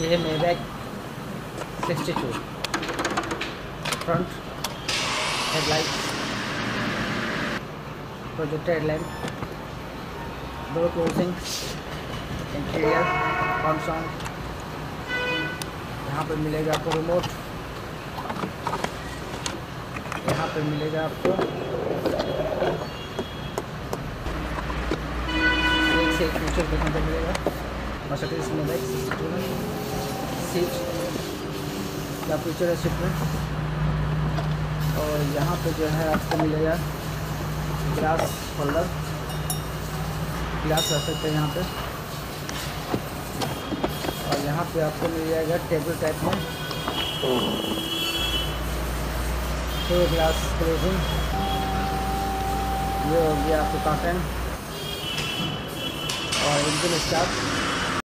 ये है Maybach 62। Front headlight, projector headlight, door closing, interior, console. यहाँ पर मिलेगा आपको रिमोट, यहाँ पर मिलेगा आपको एक से एक फीचर देखने को मिलेगा। मर्सिडीज मेबैक 62 में सीट का फीचर है सीट में। और यहाँ पे जो है आपको मिलेगा ग्लास होल्डर, ग्लास रख सकते हैं यहाँ पे। और यहाँ पे आपको मिल जाएगा टेबल टाइप में तो ग्लास क्लोजिंग। ये हो गया आपको कर्टन और इंजन स्टार्ट।